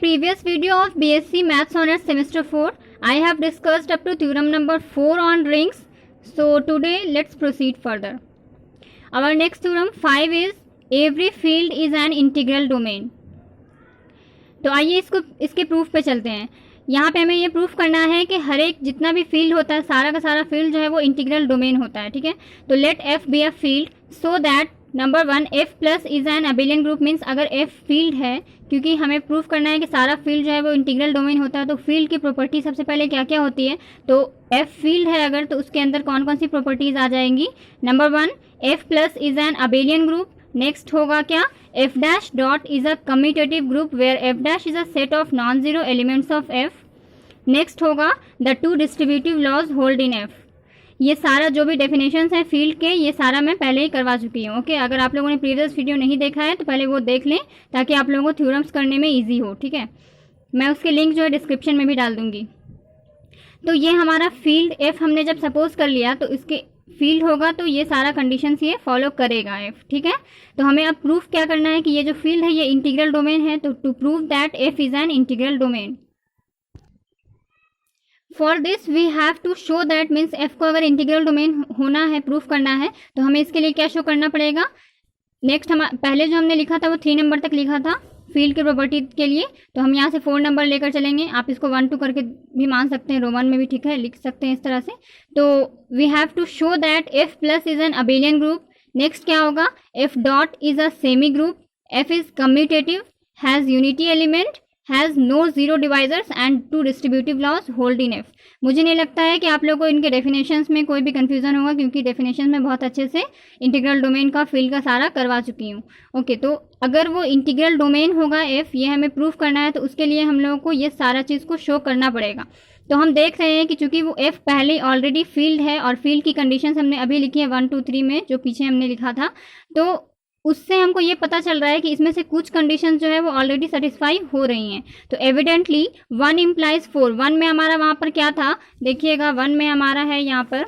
previous video of BSc Maths Honours Semester 4, I have discussed up to theorem number 4 on rings. So today let's proceed further. Our next theorem 5 is every field is an integral domain. तो आइए इसके proof पे चलते हैं. यहाँ पे हमें ये प्रूफ करना है कि हर एक जितना भी फील्ड होता है सारा का सारा फील्ड जो है वो इंटीग्रल डोमेन होता है. ठीक है, तो let F be a field so that number 1 F plus is an abelian group. Means अगर एफ फील्ड है, क्योंकि हमें प्रूफ करना है कि सारा फील्ड जो है वो इंटीग्रल डोमेन होता है, तो फील्ड की प्रॉपर्टी सबसे पहले क्या क्या होती है. तो एफ फील्ड है अगर, तो उसके अंदर कौन कौन सी प्रॉपर्टीज आ जाएंगी. Number 1 F plus is an abelian group. Next होगा क्या, F dash dot is a commutative group where F dash is a set of non zero elements of F. Next होगा the two distributive laws hold in F. ये सारा जो भी definitions हैं field के, ये सारा मैं पहले ही करवा चुकी हूँ. ओके, अगर आप लोगों ने प्रीवियस वीडियो नहीं देखा है तो पहले वो देख लें ताकि आप लोगों को थ्योरम्स करने में इजी हो. ठीक है, मैं उसके लिंक जो है डिस्क्रिप्शन में भी डाल दूंगी. तो ये हमारा फील्ड एफ हमने जब सपोज कर लिया तो इसके फील्ड होगा तो ये सारा कंडीशंस ये फॉलो करेगा एफ. ठीक है, तो हमें अब प्रूफ क्या करना है कि ये जो फील्ड है ये इंटीग्रल डोमेन है. तो to prove that F is an integral domain, for this we have to show that. Means F को अगर इंटीग्रल डोमेन होना है, प्रूफ करना है, तो हमें इसके लिए क्या शो करना पड़ेगा. नेक्स्ट हम पहले जो हमने लिखा था वो 3 नंबर तक लिखा था फील्ड के प्रॉपर्टी के लिए, तो हम यहाँ से 4 नंबर लेकर चलेंगे. आप इसको 1 2 करके भी मान सकते हैं, रोमन में भी ठीक है, लिख सकते हैं इस तरह से. तो we have to show that F plus is an abelian group. Next क्या होगा, F dot is a semi group, F is commutative, has unity element, has no zero divisors and two distributive laws hold in F. मुझे नहीं लगता है कि आप लोगों को इनके डेफिनेशंस में कोई भी कंफ्यूजन होगा, क्योंकि डेफिनेशन में बहुत अच्छे से इंटीग्रल डोमेन का फील्ड का सारा करवा चुकी हूँ. ओके, तो अगर वो इंटीग्रल डोमेन होगा एफ, ये हमें प्रूफ करना है, तो उसके लिए हम लोगों को ये सारा चीज़ को शो करना पड़ेगा. तो हम देख रहे हैं कि चूंकि वो एफ पहले ऑलरेडी फील्ड है और फील्ड की कंडीशंस हमने अभी लिखी है 1 2 3 में, जो पीछे हमने लिखा था, तो उससे हमको ये पता चल रहा है कि इसमें से कुछ कंडीशंस जो है वो ऑलरेडी सेटिस्फाई हो रही हैं. तो एविडेंटली 1 इम्प्लाइज 4. 1 में हमारा वहाँ पर क्या था, देखिएगा 1 में हमारा है यहाँ पर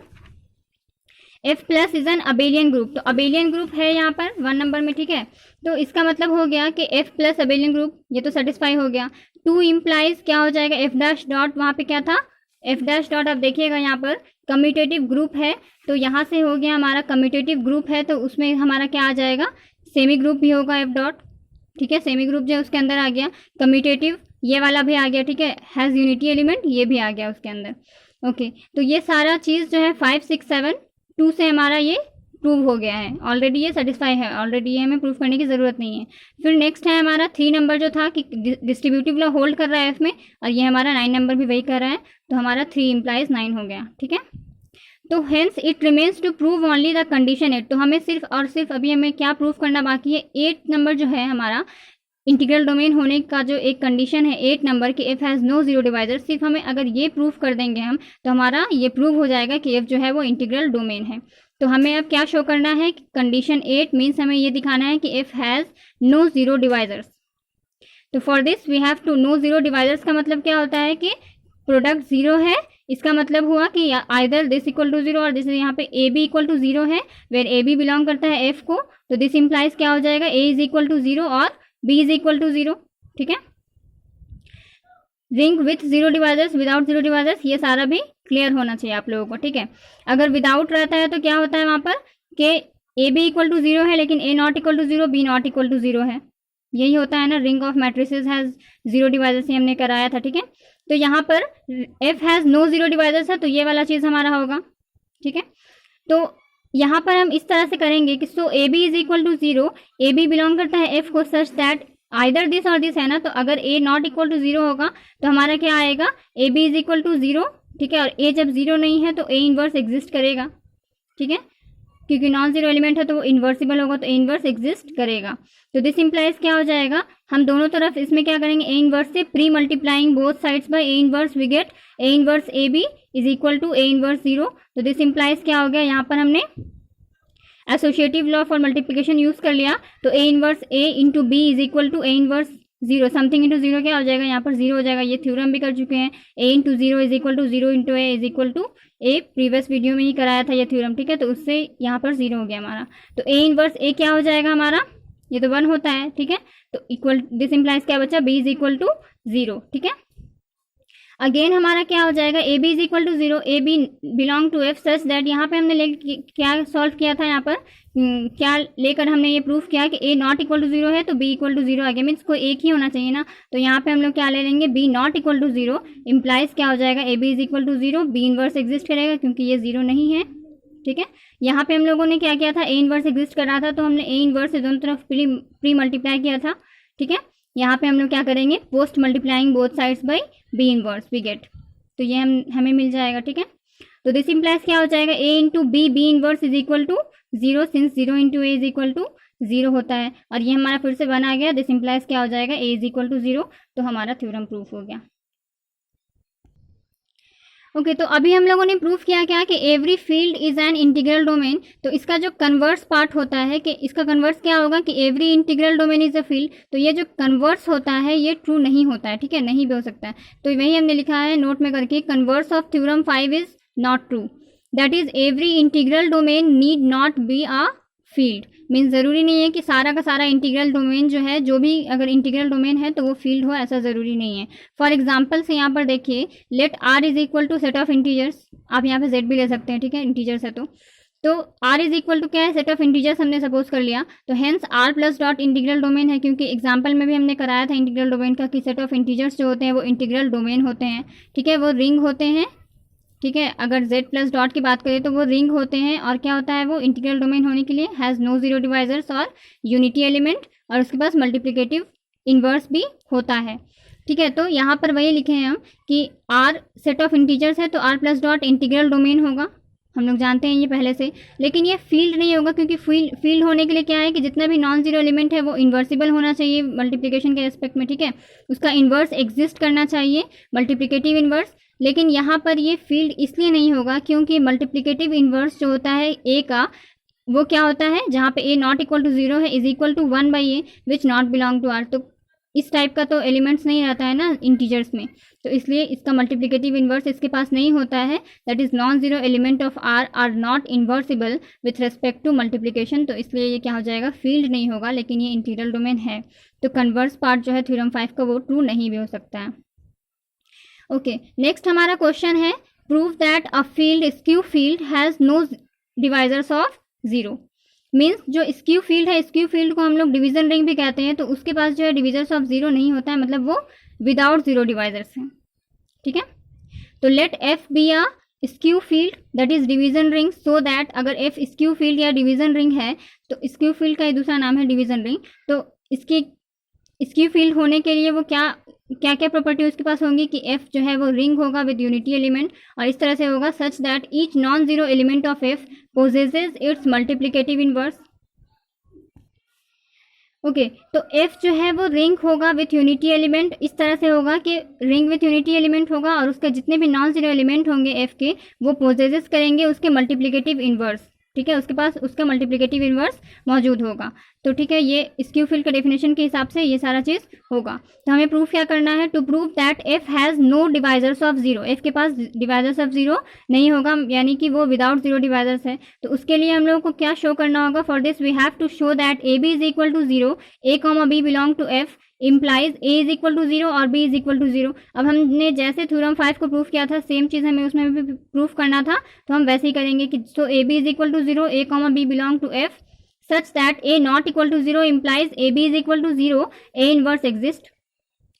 F plus is an abelian group. तो अबेलियन ग्रुप है यहाँ पर 1 नंबर में. ठीक है, तो इसका मतलब हो गया कि एफ प्लस अबेलियन ग्रुप, ये तो सेटिस्फाई हो गया. 2 इम्प्लाइज क्या हो जाएगा, एफ डैश डॉट, वहाँ पे क्या था, एफ डैश डॉट. आप देखिएगा यहाँ पर कम्यूटेटिव ग्रुप है, तो यहाँ से हो गया हमारा कम्यूटेटिव ग्रुप है, तो उसमें हमारा क्या आ जाएगा, सेमी ग्रुप भी होगा एफ डॉट. ठीक है, सेमी ग्रुप जो है उसके अंदर आ गया. कम्यूटेटिव ये वाला भी आ गया. ठीक है, हैज़ यूनिटी एलिमेंट, ये भी आ गया उसके अंदर. ओके, तो ये सारा चीज़ जो है 5 6 7 2 से हमारा ये प्रूव हो गया है ऑलरेडी, ये सेटिस्फाई है ऑलरेडी, ये हमें प्रूफ करने की ज़रूरत नहीं है. फिर नेक्स्ट है हमारा 3 नंबर जो था कि डिस्ट्रीब्यूटिव लॉ होल्ड कर रहा है एफ में, और ये हमारा 9 नंबर भी वही कर रहा है, तो हमारा 3 इम्प्लाइज 9 हो गया. ठीक है, तो hence it remains to prove only the condition 8. तो हमें सिर्फ और सिर्फ अभी हमें क्या प्रूफ करना बाकी है, 8 नंबर जो है हमारा इंटीग्रल डोमेन होने का जो एक कंडीशन है 8 नंबर की, F has no zero divisor. सिर्फ हमें अगर ये प्रूफ कर देंगे हम, तो हमारा ये प्रूव हो जाएगा कि एफ जो है वो इंटीग्रल डोमेन है. तो हमें अब क्या शो करना है, कंडीशन 8 मीन्स हमें ये दिखाना है कि F has no zero divisors. तो for this we have to no zero divisors का मतलब क्या होता है कि प्रोडक्ट जीरो है. इसका मतलब हुआ कि either this equal to zero और दिस, यहाँ पे a B equal to zero है, वेर ए बी बिलोंग करता है एफ को, तो दिस इम्प्लाइज क्या हो जाएगा, ए इज इक्वल टू जीरो और b is equal to zero. ठीक है, ring with zero divisors, without zero divisors, ये सारा भी क्लियर होना चाहिए आप लोगों को. ठीक है, अगर विदाउट रहता है तो क्या होता है वहाँ पर कि A B equal to zero है लेकिन A not equal to zero, B not equal to zero है. यही होता है ना, ring of matrices has zero divisors, ये हमने कराया था. ठीक है, तो यहाँ पर F has no zero divisors है, तो ये वाला चीज़ हमारा होगा. ठीक है, तो यहाँ पर हम इस तरह से करेंगे कि so A B is equal to zero, A B belong करता है एफ को, सच दैट आइदर दिस और दिस है ना, तो अगर A not equal to zero होगा तो हमारा क्या आएगा, A B is equal to zero. ठीक है, और ए जब जीरो नहीं है तो ए इनवर्स एग्जिस्ट करेगा. ठीक है, क्योंकि नॉन जीरो एलिमेंट है तो वो इन्वर्सिबल होगा, तो ए इनवर्स एग्जिस्ट करेगा. तो दिस इम्प्लाइज क्या हो जाएगा, हम दोनों तरफ इसमें क्या करेंगे, ए इनवर्स से pre multiplying both sides by a inverse, we get a inverse a B is equal to a inverse zero. तो दिस इम्प्लाइज क्या हो गया, यहाँ पर हमने associative law for multiplication use कर लिया, तो a inverse a into b is equal to a inverse zero, something into zero क्या हो जाएगा, यहाँ पर जीरो हो जाएगा. ये थ्योरम भी कर चुके हैं, A into zero is equal to zero into A is equal to A, previous video में ही कराया था ये थ्योरम. ठीक है, तो उससे यहाँ पर जीरो हो गया हमारा. तो ए इनवर्स ए क्या हो जाएगा हमारा, ये तो 1 होता है, ठीक है। तो इक्वल, दिस इंप्लाइज क्या बचा, b इज इक्वल टू 0, ठीक है। अगेन हमारा क्या हो जाएगा, a B is equal to 0, a B belong to F such that, यहाँ पे हमने क्या सॉल्व किया था, यहाँ पर क्या लेकर हमने ये प्रूफ किया कि ए नॉट इक्वल टू 0 है तो बी इक्वल टू 0 आ गया, मीन्स कोई एक ही होना चाहिए ना। तो यहाँ पे हम लोग क्या ले लेंगे, b not equal to 0 implies क्या हो जाएगा, a B is equal to 0, b inverse exist करेगा क्योंकि ये 0 नहीं है, ठीक है। यहाँ पे हम लोगों ने क्या किया था, ए इनवर्स एग्जिस्ट कर रहा था तो हमने ए इनवर्स से दोनों तरफ प्री मल्टीप्लाई किया था, ठीक है। यहाँ पे हम लोग क्या करेंगे, post multiplying both sides by b inverse we get, तो ये हमें मिल जाएगा, ठीक है। तो दिस इम्प्लाइज क्या हो जाएगा, A into B, B inverse is equal to 0 since 0 into A is equal to 0 होता है, और ये हमारा फिर से 1 आ गया। दिस इम्प्लाइज क्या हो जाएगा, ए इज इक्वल टू 0, तो हमारा थ्योरम प्रूफ हो गया। ओके, तो अभी हम लोगों ने प्रूफ किया क्या कि every field is an integral domain. तो इसका जो कन्वर्स पार्ट होता है कि इसका कन्वर्स क्या होगा कि every integral domain is a field, तो ये जो कन्वर्स होता है ये ट्रू नहीं होता है, ठीक है, नहीं भी हो सकता है। तो वही हमने लिखा है नोट में करके, converse of theorem 5 is not true, that is every integral domain need not be a field. Means ज़रूरी नहीं है कि सारा का सारा इंटीग्रल डोमेन जो है, जो भी अगर इंटीग्रल डोमेन है तो वो फील्ड हो, ऐसा ज़रूरी नहीं है। फॉर एग्जाम्पल से यहाँ पर देखिए, let r is equal to set of integers, आप यहाँ पे जेड भी ले सकते हैं, ठीक है, इंटीजर्स है तो आर इज इक्वल टू क्या है, सेट ऑफ इंटीजर्स हमने सपोज कर लिया, तो hence r plus dot integral domain है, क्योंकि एग्जाम्पल में भी हमने कराया था इंटीग्रल डोमेन का कि सेट ऑफ इंटीजर्स जो होते हैं वो इंटीग्रल डोमेन होते हैं, ठीक है, वो रिंग होते हैं, ठीक है। अगर z प्लस डॉट की बात करें तो वो रिंग होते हैं, और क्या होता है, वो इंटीग्रल डोमेन होने के लिए हैज़ नो जीरो डिवाइजर्स और यूनिटी एलिमेंट, और उसके पास मल्टीप्लिकेटिव इन्वर्स भी होता है, ठीक है। तो यहाँ पर वही लिखे हैं हम कि r सेट ऑफ इंटीजर्स है तो r plus dot integral domain होगा, हम लोग जानते हैं ये पहले से। लेकिन ये फील्ड नहीं होगा, क्योंकि फील्ड होने के लिए क्या है कि जितना भी नॉन जीरो एलिमेंट है वो इन्वर्सिबल होना चाहिए मल्टीप्लिकेशन के रेस्पेक्ट में, ठीक है, उसका इन्वर्स एग्जिस्ट करना चाहिए, मल्टीप्लिकेटिव इन्वर्स। लेकिन यहाँ पर ये फील्ड इसलिए नहीं होगा क्योंकि मल्टीप्लिकेटिव इन्वर्स जो होता है ए का, वो क्या होता है, जहाँ पे ए नॉट इक्वल टू 0 है is equal to 1 by a which not belong to r, तो इस टाइप का तो एलिमेंट्स नहीं रहता है ना इंटीजर्स में, तो इसलिए इसका मल्टीप्लिकेटिव इन्वर्स इसके पास नहीं होता है, that is non zero element of R not invertible with respect to multiplication, तो इसलिए ये क्या हो जाएगा, फील्ड नहीं होगा, लेकिन ये इंटीग्रल डोमेन है। तो कन्वर्स पार्ट जो है थ्योरम 5 का वो ट्रू नहीं भी हो सकता है। ओके, नेक्स्ट हमारा क्वेश्चन है, prove that a field skew field has no divisors of 0। Means जो स्क्यू फील्ड है, स्क्यू फील्ड को हम लोग डिवीजन रिंग भी कहते हैं, तो उसके पास जो है डिविजर्स ऑफ 0 नहीं होता है, मतलब वो विदाउट 0 डिवाइजर्स है, ठीक है। तो let F be a skew field that is division ring, so that अगर एफ स्क्यू फील्ड या डिवीजन रिंग है तो स्क्यू फील्ड का ही दूसरा नाम है डिवीजन रिंग, तो इसकी स्क्यू फील्ड होने के लिए वो क्या क्या प्रॉपर्टी उसके पास होंगी कि एफ जो है वो रिंग होगा विद यूनिटी एलिमेंट, और इस तरह से होगा such that each non zero element of F possesses it's multiplicative inverse. Okay, तो एफ जो है वो रिंग होगा विथ यूनिटी एलिमेंट, इस तरह से होगा कि रिंग विथ यूनिटी एलिमेंट होगा और उसके जितने भी नॉन जीरो एलिमेंट होंगे एफ के, वो पोजेसेस करेंगे उसके मल्टीप्लिकेटिव इनवर्स, ठीक है, उसके पास उसका मल्टीप्लिकेटिव इनवर्स मौजूद होगा। तो ठीक है, ये स्क्यू फील्ड के डेफिनेशन के हिसाब से ये सारा चीज़ होगा। तो हमें प्रूफ क्या करना है, to prove that f has no divisors of 0, f के पास डिवाइजर्स ऑफ 0 नहीं होगा, यानी कि वो विदाउट 0 डिवाइजर्स है। तो उसके लिए हम लोगों को क्या शो करना होगा, for this we have to show that a B is equal to 0, A comma B belong to f implies a is equal to 0 और बी इज इक्वल टू 0। अब हमने जैसे थ्योरम 5 को प्रूफ किया था, सेम चीज़ हमें उसमें भी प्रूफ करना था, तो हम वैसे ही करेंगे कि so A B is equal to 0, A comma B belong to F such that A not equal to 0 implies A B is equal to 0, A inverse exist,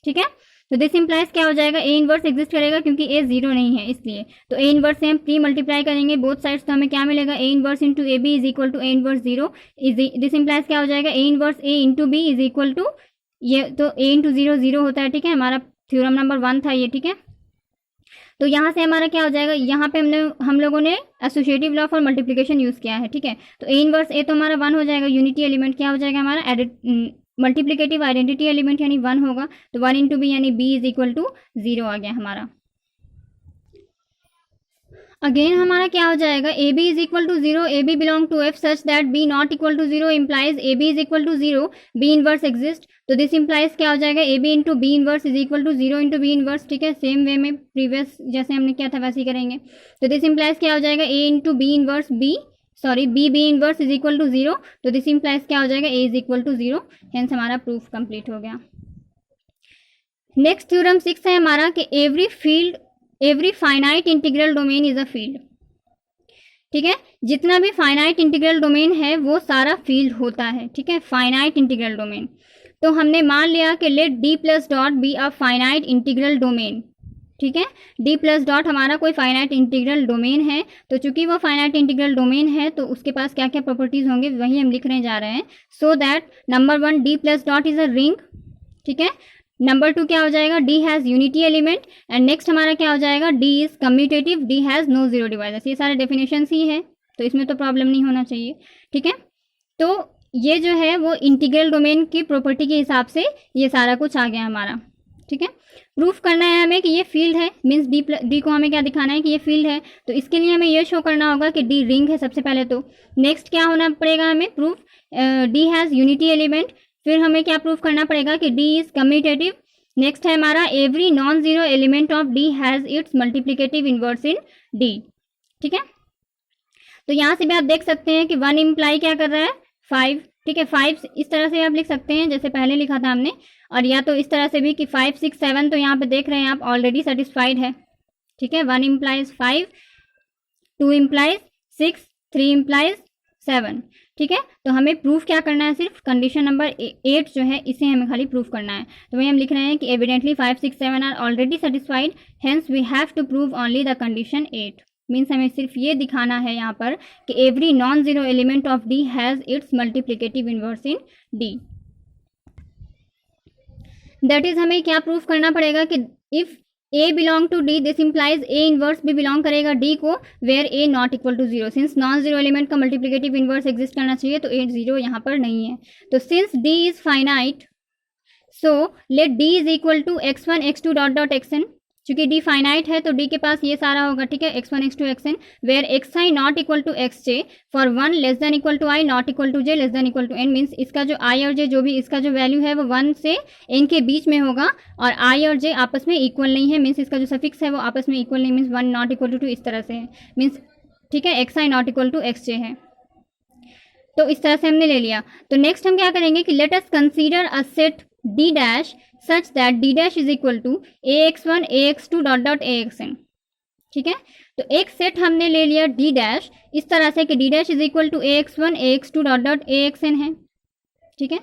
ठीक है। तो दिस इम्प्लाइज क्या हो जाएगा, ए इनवर्स एग्जिस्ट करेगा क्योंकि ए 0 नहीं है इसलिए, तो ए इनवर्स से हम प्री मल्टीप्लाई करेंगे बोथ साइड्स, तो हमें क्या मिलेगा, a inverse into a B is equal to a inverse 0, this implies क्या हो जाएगा, a inverse a into b is equal to ये, तो ए इंटू 0 0 होता है, ठीक है, हमारा थ्योरम नंबर 1 था ये, ठीक है। तो यहाँ से हमारा क्या हो जाएगा, यहाँ पे हम लोगों ने associative law for multiplication use किया है, ठीक है। तो ए इनवर्स ए तो हमारा 1 हो जाएगा, यूनिटी एलिमेंट क्या हो जाएगा हमारा, मल्टीप्लिकेटिव आइडेंटिटी एलिमेंट यानी 1 होगा, तो 1 इंटू बी यानी बी इज इक्वल टू 0 आ गया हमारा। अगेन हमारा क्या हो जाएगा, a B is equal to 0, a B belong to F such that b not equal to 0 implies A B is equal to 0, b inverse exist, तो this implies क्या हो जाएगा, a b into B inverse is equal to 0 into B inverse, ठीक है, same way में previous जैसे हमने किया था वैसे ही करेंगे। तो दिस इम्प्लाइज क्या हो जाएगा, A into B inverse B sorry B inverse is equal to 0, तो दिस इम्प्लाइज क्या हो जाएगा, ए इज इक्वल टू 0, हेंस हमारा प्रूफ कंप्लीट हो गया। नेक्स्ट थ्योरम 6 है हमारा कि every finite integral domain is a field. ठीक है, जितना भी फाइनाइट इंटीग्रल डोमेन है वो सारा फील्ड होता है। ठीक है, फाइनाइट इंटीग्रल डोमेन, तो हमने मान लिया कि let d plus dot be a finite integral domain. ठीक है, डी प्लस डॉट हमारा कोई फाइनाइट इंटीग्रल डोमेन है, तो चूंकि वो फाइनाइट इंटीग्रल डोमेन है तो उसके पास क्या क्या प्रॉपर्टीज होंगे वही हम लिखने जा रहे हैं। So that number 1 d plus dot is a ring. ठीक है, नंबर 2 क्या हो जाएगा, d has unity element, and next हमारा क्या हो जाएगा, d is commutative, d has no zero divisors. ये सारे डेफिनेशन ही है, तो इसमें तो प्रॉब्लम नहीं होना चाहिए। ठीक है, तो ये जो है वो इंटीग्रल डोमेन की प्रॉपर्टी के हिसाब से ये सारा कुछ आ गया हमारा। ठीक है, प्रूफ करना है हमें कि ये फील्ड है, मीन्स डी को हमें क्या दिखाना है कि ये फील्ड है, तो इसके लिए हमें ये शो करना होगा कि डी रिंग है सबसे पहले। तो नेक्स्ट क्या होना पड़ेगा हमें, proof D has unity element, फिर हमें क्या प्रूफ करना पड़ेगा कि डी इज कम्यूटेटिव। नेक्स्ट है हमारा every non zero element of D has its multiplicative inverse in D. ठीक है, तो यहाँ से भी आप देख सकते हैं कि 1 इम्प्लाई क्या कर रहा है, 5। ठीक है, 5 इस तरह से आप लिख सकते हैं जैसे पहले लिखा था हमने, और या तो इस तरह से भी कि 5 6 7, तो यहाँ पे देख रहे हैं आप ऑलरेडी सेटिस्फाइड है। ठीक है, 1 इम्प्लाइज 5, 2 इम्प्लाइज 6, 3 इम्प्लाइज 7। ठीक है, तो हमें प्रूफ क्या करना है, सिर्फ कंडीशन नंबर 8 जो है इसे हमें खाली प्रूफ करना है। तो वही हम लिख रहे हैं कि evidently 5 6 7 are already satisfied, hence we have to prove only the condition 8। Means हमें सिर्फ ये दिखाना है यहाँ पर कि every non zero element of D has its multiplicative inverse in d. That is हमें क्या प्रूफ करना पड़ेगा कि if a belong to d, this implies a inverse भी बिलोंग करेगा डी को, where a not equal to 0। Since non zero element का multiplicative inverse exist करना चाहिए, तो 8 0 यहाँ पर नहीं है। तो since d is finite, so let d is equal to x1 x2 dot dot xn। चूंकि डी फाइनाइट है तो डी के पास ये सारा होगा। ठीक है, x1 x2 xn where xi not equal to xj for 1 less than equal to i not equal to j less than equal to n। Means इसका जो i और j जो भी इसका जो वैल्यू है वो 1 से n के बीच में होगा, और i और j आपस में इक्वल नहीं है। मीन्स इसका जो सफिक्स है वो आपस में इक्वल नहीं, मीन्स 1 नॉट इक्वल टू 2 इस तरह से है। मीन्स ठीक है, xi not equal to xj है, तो इस तरह से हमने ले लिया। तो नेक्स्ट हम क्या करेंगे कि let us consider a set d dash such that d dash is equal to ax1 ax2 dot dot axn। ठीक है, तो एक सेट हमने ले लिया d डैश इस तरह से कि d dash is equal to ax1 ax2 dot dot axn है। ठीक है,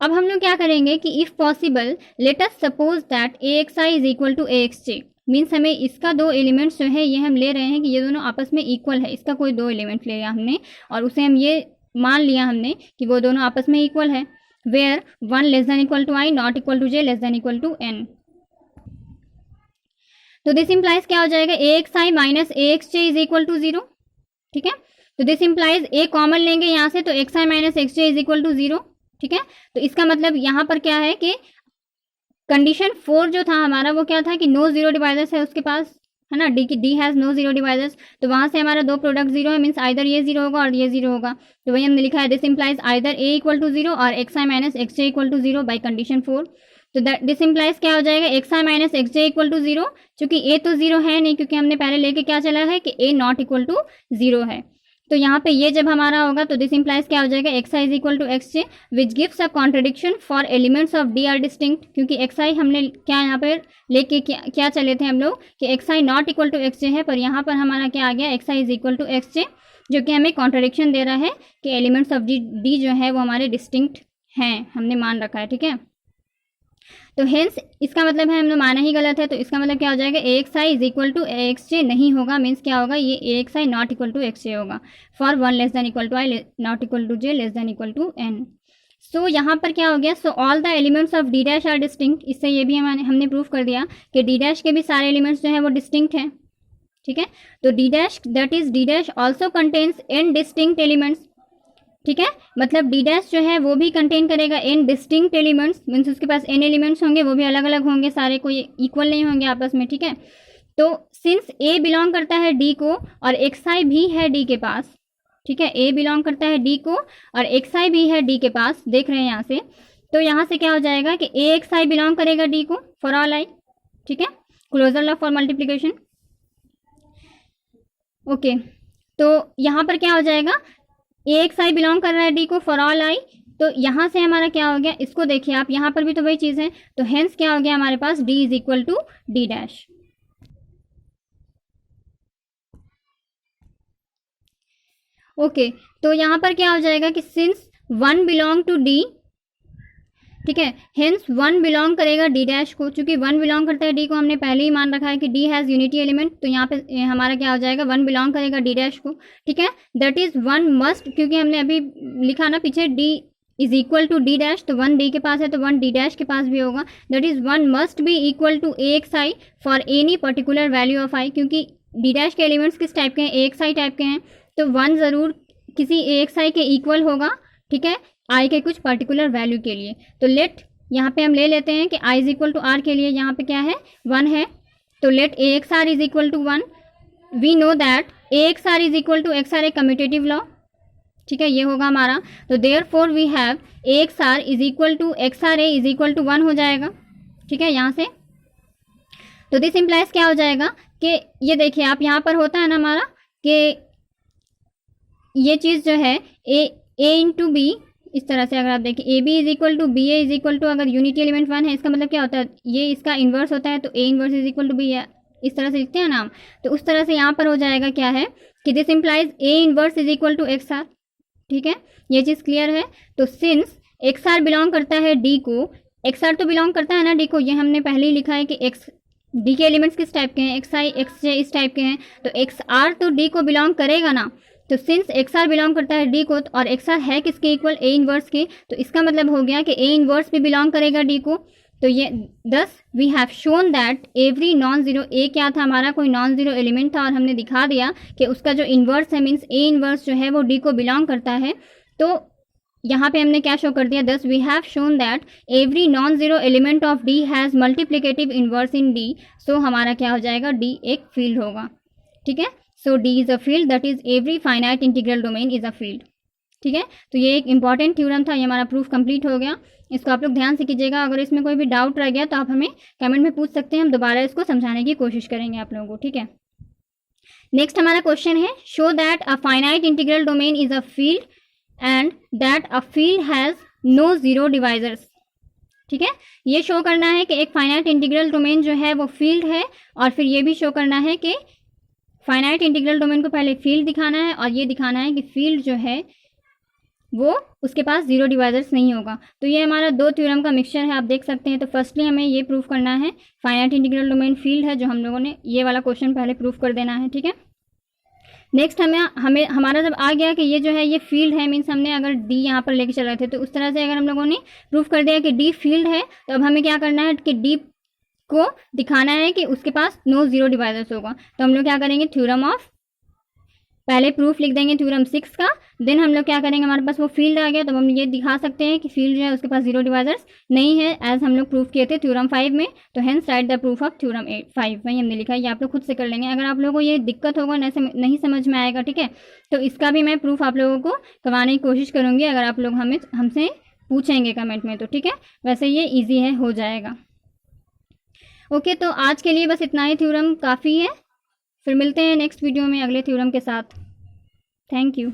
अब हम लोग क्या करेंगे कि if possible let us suppose that axi is equal to axj। मीन्स हमें इसका 2 एलिमेंट्स जो है ये हम ले रहे हैं कि ये दोनों आपस में इक्वल है, इसका कोई 2 एलिमेंट ले लिया हमने और उसे हम ये मान लिया हमने कि वो दोनों आपस में इक्वल है, where 1 less than equal to i not equal to j less than equal to n। तो दिस इम्प्लाइज क्या हो जाएगा, axi minus axj is equal to 0। ठीक है, तो दिस इम्प्लाइज a कॉमन लेंगे यहाँ से, तो xi minus xj is equal to 0। ठीक है, तो इसका मतलब यहाँ पर क्या है कि कंडीशन 4 जो था हमारा वो क्या था कि नो जीरो डिवाइजर्स है उसके पास, है ना, d has no zero divisors, तो वहाँ से हमारा 2 प्रोडक्ट 0 है। मीन्स आइदर ये 0 होगा और ये 0 होगा, तो वही हमने लिखा है this implies either a equal to 0 और xi minus xj equal to 0 by condition 4। तो दिस इम्प्लाइज क्या हो जाएगा, xi minus xj equal to 0। चूंकि a तो 0 है नहीं, क्योंकि हमने पहले लेके क्या चला है कि a नॉट इक्वल टू 0 है, तो यहाँ पे ये जब हमारा होगा तो दिस इम्प्लाइज क्या हो जाएगा, xi is equal to xj which gives a contradiction for elements of d are distinct. क्योंकि xi हमने क्या यहाँ पर लेके क्या चले थे हम लोग कि xi not equal to xj है, पर यहाँ पर हमारा क्या आ गया, xi is equal to xj, जो कि हमें कॉन्ट्रडिक्शन दे रहा है कि एलिमेंट्स ऑफ d जो है वो हमारे डिस्टिंक्ट हैं, हमने मान रखा है। ठीक है, तो हेंस इसका मतलब है हमने माना ही गलत है, तो इसका मतलब क्या हो जाएगा, axi is equal to axj नहीं होगा। मीन्स क्या होगा, ये axi not equal to xj होगा for 1 less than equal to i not equal to j less than equal to n। So यहाँ पर क्या हो गया, so all the elements of d dash are distinct. इससे ये भी हमने प्रूफ कर दिया कि d डैश के भी सारे एलिमेंट्स जो है वो डिस्टिंक्ट हैं। ठीक है, तो d dash that is d dash also contains n distinct elements. ठीक है, मतलब d डैश जो है वो भी कंटेन करेगा n डिस्टिंक्ट एलिमेंट्स। मीन्स उसके पास n एलिमेंट्स होंगे, वो भी अलग अलग होंगे, सारे कोई इक्वल नहीं होंगे आपस में। ठीक है, तो सिंस a बिलोंग करता है d को और xi भी है d के पास, ठीक है, a बिलोंग करता है d को और xi भी है d के पास, देख रहे हैं यहाँ से, तो यहाँ से क्या हो जाएगा कि axi बिलोंग करेगा d को फॉर ऑल i। ठीक है, closure law for multiplication. Okay, तो यहाँ पर क्या हो जाएगा, एक्स आई बिलोंग कर रहा है डी को फॉर ऑल आई, तो यहाँ से हमारा क्या हो गया, इसको देखिए आप, यहाँ पर भी तो वही चीज़ है, तो हेंस क्या हो गया हमारे पास, D is equal to D dash. Okay, तो यहाँ पर क्या हो जाएगा कि since one belong to D, ठीक है, हेंस वन बिलोंग करेगा डी डैश को, चूंकि वन बिलोंग करता है डी को, हमने पहले ही मान रखा है कि डी हैज़ यूनिटी एलिमेंट, तो यहाँ पे हमारा क्या हो जाएगा, वन बिलोंग करेगा डी डैश को, ठीक है। दैट इज वन मस्ट, क्योंकि हमने अभी लिखा ना पीछे d is equal to D dash, तो वन डी के पास है तो वन डी डैश के पास भी होगा। That is one must be equal to A X I for any particular value of I, क्योंकि डी डैश के एलिमेंट्स किस टाइप के हैं, ए एक्स आई टाइप के हैं, तो वन ज़रूर किसी ए एक्स आई के इक्वल होगा, ठीक है, आई के कुछ पर्टिकुलर वैल्यू के लिए। तो लेट यहाँ पे हम ले लेते हैं कि i is equal to r के लिए यहाँ पे क्या है, वन है, तो let a x r is equal to one. We know that a x r is equal to x r a commutative law, ठीक है, ये होगा हमारा। तो therefore we have a x r is equal to x r a is equal to one हो जाएगा, ठीक है, यहाँ से। तो दिस इम्प्लाइज क्या हो जाएगा कि ये देखिए आप, यहाँ पर होता है ना हमारा कि ये चीज़ जो है ए इंटू बी, इस तरह से अगर आप देखें a B is equal to b a is equal to, अगर यूनिटी एलिमेंट वन है इसका मतलब क्या होता है, ये इसका इन्वर्स होता है, तो A inverse is equal to B, इस तरह से लिखते हैं नाम। तो उस तरह से यहाँ पर हो जाएगा क्या है कि this implies a inverse is equal to x r, ठीक है, ये चीज़ क्लियर है। तो सिंस एक्स आर बिलोंग करता है डी को, एक्स आर तो बिलोंग करता है ना डी को, ये हमने पहले ही लिखा है कि एक्स डी के एलिमेंट्स किस टाइप के हैं, एक्स आई एक्स जे इस टाइप के हैं, तो एक्स आर तो डी को बिलोंग करेगा ना। तो सिंस एक्स आर बिलोंग करता है डी को, और एक्स आर है किसके इक्वल, ए इन्वर्स के, तो इसका मतलब हो गया कि ए इन्वर्स भी बिलोंग करेगा डी को। तो ये thus we have shown that every non zero, A क्या था हमारा, कोई नॉन जीरो एलिमेंट था, और हमने दिखा दिया कि उसका जो इन्वर्स है मीन्स ए इन्वर्स जो है वो डी को बिलोंग करता है। तो यहाँ पे हमने क्या शो कर दिया, thus we have shown that every non zero element of D has multiplicative inverse in D. So हमारा क्या हो जाएगा, डी एक फील्ड होगा, ठीक है। So D is a field, that is every finite integral domain is a field, ठीक है। तो ये एक इंपॉर्टेंट थ्योरम था, ये हमारा प्रूफ कंप्लीट हो गया। इसको आप लोग ध्यान से कीजिएगा, अगर इसमें कोई भी डाउट रह गया तो आप हमें कमेंट में पूछ सकते हैं, हम दोबारा इसको समझाने की कोशिश करेंगे आप लोगों को, ठीक है। नेक्स्ट हमारा क्वेश्चन है, show that a finite integral domain is a field and that a field has no zero divisors, ठीक है। ये शो करना है कि एक फाइनाइट इंटीग्रल डोमेन जो है वो फील्ड है, और फिर ये भी शो करना है कि फाइनाइट इंटीग्रल डोमेन को पहले फील्ड दिखाना है, और ये दिखाना है कि फील्ड जो है वो उसके पास जीरो डिवाइजर्स नहीं होगा। तो ये हमारा दो थ्योरम का मिक्सचर है, आप देख सकते हैं। तो फर्स्टली हमें ये प्रूफ करना है फाइनाइट इंटीग्रल डोमेन फील्ड है, जो हम लोगों ने ये वाला क्वेश्चन पहले प्रूफ कर देना है, ठीक है। नेक्स्ट हमें हमारा जब आ गया कि ये जो है ये फील्ड है, मीन्स हमने अगर डी यहाँ पर लेके चल रहे थे, तो उस तरह से अगर हम लोगों ने प्रूफ कर दिया कि डी फील्ड है, तो अब हमें क्या करना है कि डी को दिखाना है कि उसके पास नो जीरो डिवाइजर्स होगा। तो हम लोग क्या करेंगे, थ्योरम ऑफ, पहले प्रूफ लिख देंगे थ्योरम 6 का, देन हम लोग क्या करेंगे, हमारे पास वो फील्ड आ गया, तो हम ये दिखा सकते हैं कि फील्ड जो है उसके पास जीरो डिवाइजर्स नहीं है, एज हम लोग प्रूफ किए थे थ्योरम 5 में। तो hence right the proof of theorem 5 वही हमने लिखा है, ये आप लोग खुद से कर लेंगे। अगर आप लोगों को ये दिक्कत होगा, नहीं समझ में आएगा, ठीक है, तो इसका भी मैं प्रूफ आप लोगों को करवाने की कोशिश करूँगी, अगर आप लोग हमसे पूछेंगे कमेंट में, तो ठीक है। वैसे ये ईजी है, हो जाएगा। ओके, तो आज के लिए बस इतना ही थ्योरम काफ़ी है, फिर मिलते हैं नेक्स्ट वीडियो में अगले थ्योरम के साथ। Thank you.